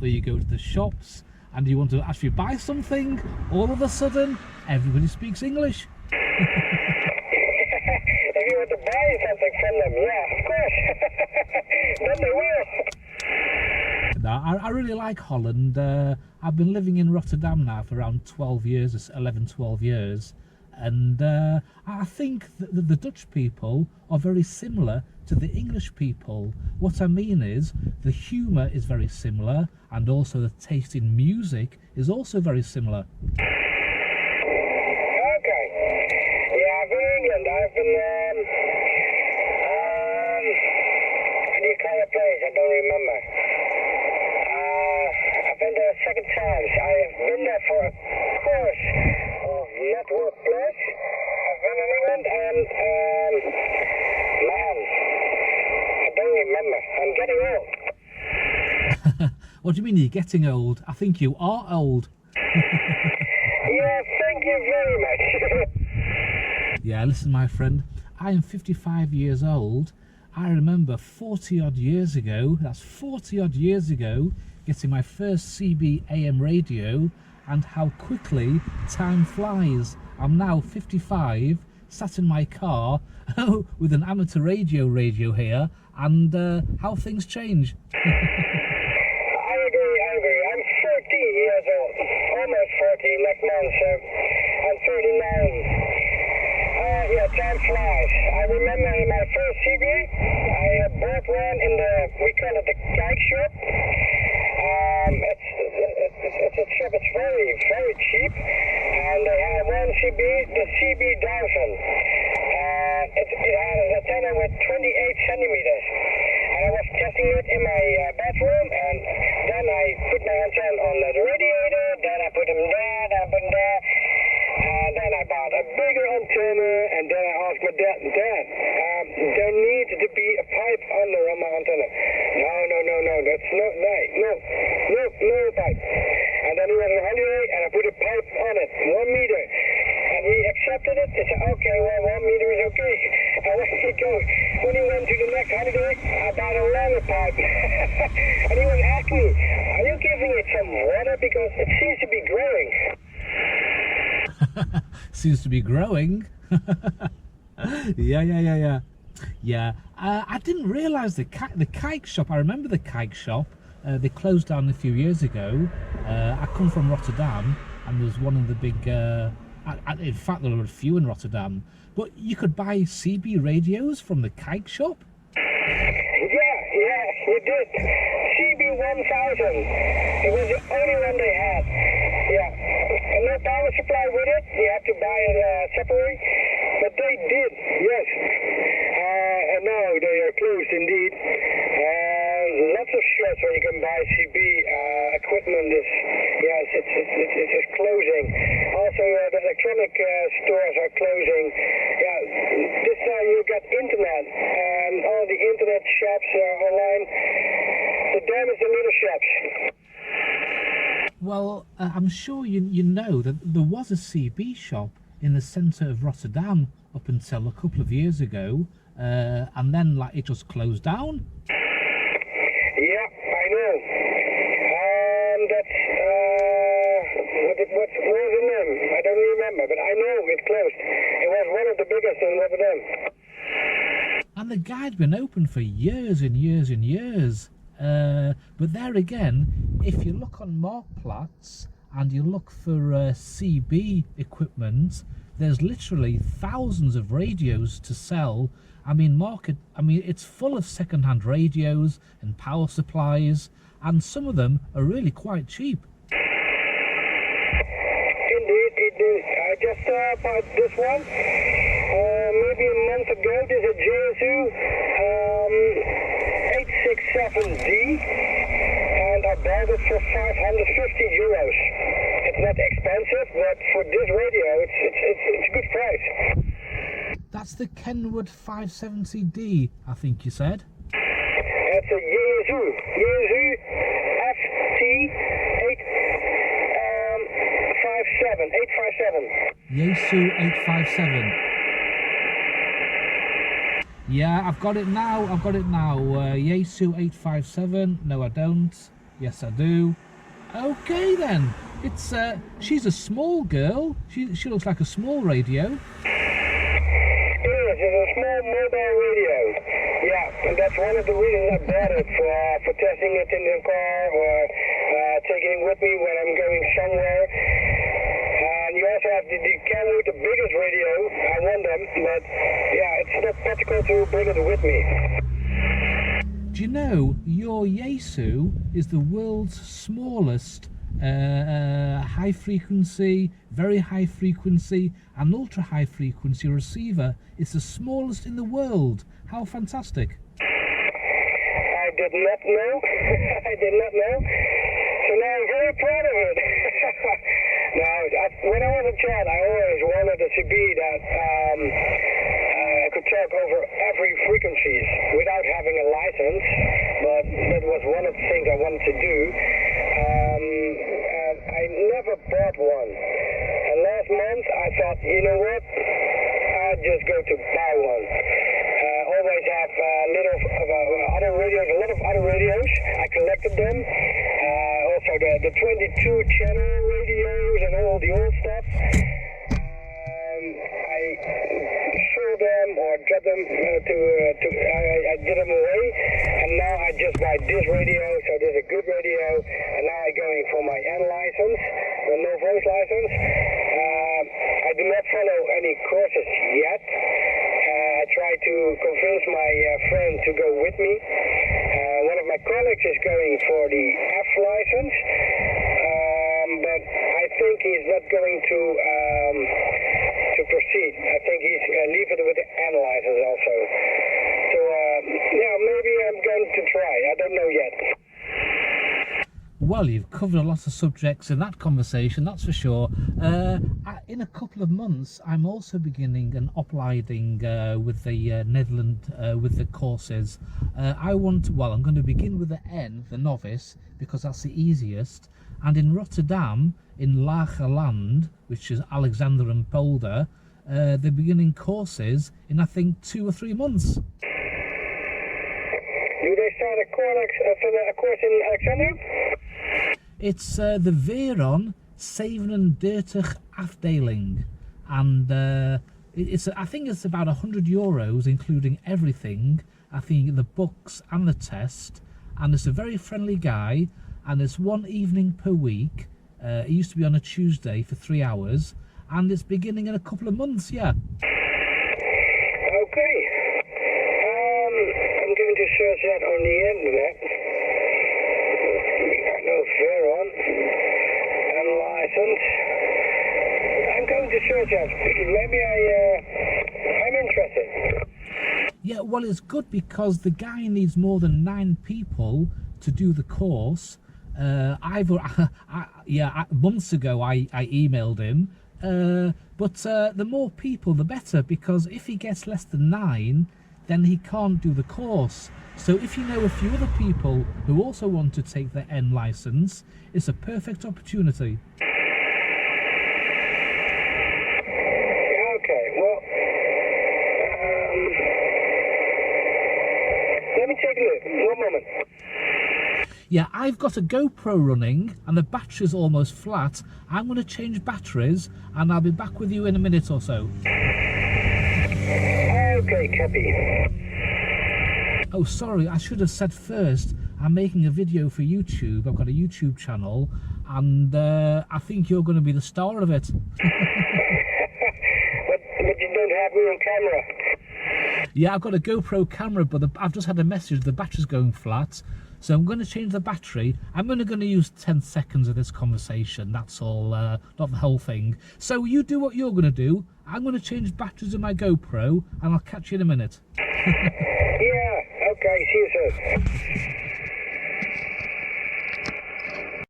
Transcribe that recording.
or you go to the shops and you want to actually buy something, all of a sudden everybody speaks English. If you want to buy something from them, yeah, of course. Then they will. No, I really like Holland. I've been living in Rotterdam now for around 12 years, 11, 12 years. And I think that the Dutch people are very similar to the English people. What I mean is the humour is very similar, and also the taste in music is also very similar. Okay. Yeah, I've been in England. I've been, how do you call that place? I don't remember. I've been there second times. I have been there for a course of network plus. I've been in England and, man, I don't remember. I'm getting old. What do you mean you're getting old? I think you are old. Yeah, thank you very much. Yeah, listen, my friend, I am 55 years old. I remember 40 odd years ago, that's 40 odd years ago, getting my first CB AM radio, and how quickly time flies. I'm now 55, sat in my car with an amateur radio here, and how things change. I agree. I'm 40 years old, almost 40 next month, so I'm 39. Yeah, time flies. I remember in my first CB, I bought one in we call it the kijk shop. It's a shop, it's very, very cheap, and they had one CB, the CB 1000. It had an antenna with 28 centimeters. And I was testing it in my bathroom, and then I put my antenna on the radiator, then I put them there, then I put them there, and then I bought a bigger antenna, and then I asked my dad, there needs to be a pipe under on my antenna. No, that's not right. No pipe. And then he was on holiday, and I put a pipe on it, 1 meter. And he accepted it. He said, okay, well, 1 meter is okay. And when he went to the next holiday, I bought a longer pipe. And he was asking me, are you giving it some water? Because it seems to be growing. Seems to be growing. Yeah. I didn't realise the kike shop. I remember the kike shop. They closed down a few years ago. I come from Rotterdam, and there was one of the big. In fact, there were a few in Rotterdam. But you could buy CB radios from the kike shop. Yeah, you did. CB 1000. It was the only one they had. Yeah. And no power supply with it. You have to buy it separately. But they did, yes. And now they are closed indeed. Lots of shops where you can buy CB equipment is closing. Also, the electronic stores are closing. Yeah, this time you got internet, and all the internet shops are online. The damage the little shops. Well, I'm sure you know that there was a CB shop in the centre of Rotterdam up until a couple of years ago, and then it just closed down. Yeah, I know. That's what was the name? I don't remember, but I know it closed. It was one of the biggest in Rotterdam. And the guy'd been open for years and years and years. But there again, if you look on Marktplaats and you look for CB equipment, there's literally thousands of radios to sell. I mean, it's full of second-hand radios and power supplies, and some of them are really quite cheap. Indeed. I just bought this one maybe a month ago. This is a JSU 867D, and I bought it for 550 euros. It's not expensive, but for this radio, it's a good price. That's the Kenwood 570D, I think you said. It's a JSU FT857. Yaesu 857. Yeah, I've got it now. Yaesu 857. No, I don't. Yes, I do. Okay then. It's she's a small girl. She looks like a small radio. It is. It's a small mobile radio. Yeah, and that's one of the reasons I bought it for testing it in the car or taking it with me when I'm going somewhere. And you also have the camera with the biggest radio. I want them, but yeah, it's not practical to bring it with me. Do you know your Yaesu is the world's smallest high frequency, very high frequency and ultra high frequency receiver? It's the smallest in the world. How fantastic. I did not know. I did not know. So now I'm very proud of it. Now, when I was a child, I always wanted a CB that I could talk over every frequencies without having a license, but that was one of the things I wanted to do. And I never bought one. And last month I thought, you know what, I'll just go to buy one. Always have other radios, a lot of other radios. I collected them. Also the 22 channel radios and all the old stuff. I sold them or got them I did them away, and now I just buy this radio. So this is a good radio, and now I'm going for my N license, the no voice license. I do not follow any courses yet. I try to convince my friend to go with me. One of my colleagues is going for the F license, but I think he's not going to proceed. I think he's leave it with the N license also. So yeah, maybe I'm going to try. I don't know yet. Well, you've covered a lot of subjects in that conversation, that's for sure. In a couple of months, I'm also beginning an opleiding with the Netherlands, with the courses. I'm going to begin with the N, the novice, because that's the easiest. And in Rotterdam, in Lagerland, which is Alexander and Polder, they're beginning courses in, I think, 2 or 3 months. Do they start a course in Alexander? It's the Veron 37 afdeling, and I think it's about €100, including everything. I think the books and the test, and it's a very friendly guy, and it's 1 evening per week. It used to be on a Tuesday for 3 hours, and it's beginning in a couple of months. Yeah. Okay. I'm going to search that on the internet. I know Veron and license. I'm going to search that. Maybe I'm interested. Yeah, well, it's good because the guy needs more than 9 people to do the course. Months ago I emailed him, but the more people the better, because if he gets less than 9, then he can't do the course. So if you know a few other people who also want to take their N license, it's a perfect opportunity. Okay, well, let me take a look. 1 moment. Yeah, I've got a GoPro running and the battery's almost flat. I'm going to change batteries and I'll be back with you in a minute or so. Okay, copy. Oh, sorry, I should have said first, I'm making a video for YouTube. I've got a YouTube channel, and I think you're going to be the star of it. But you don't have me on camera. Yeah, I've got a GoPro camera, but I've just had a message, the battery's going flat. So I'm going to change the battery. I'm only going to use 10 seconds of this conversation. That's all, not the whole thing. So you do what you're going to do. I'm going to change batteries in my GoPro, and I'll catch you in a minute. Yeah, okay, see you soon.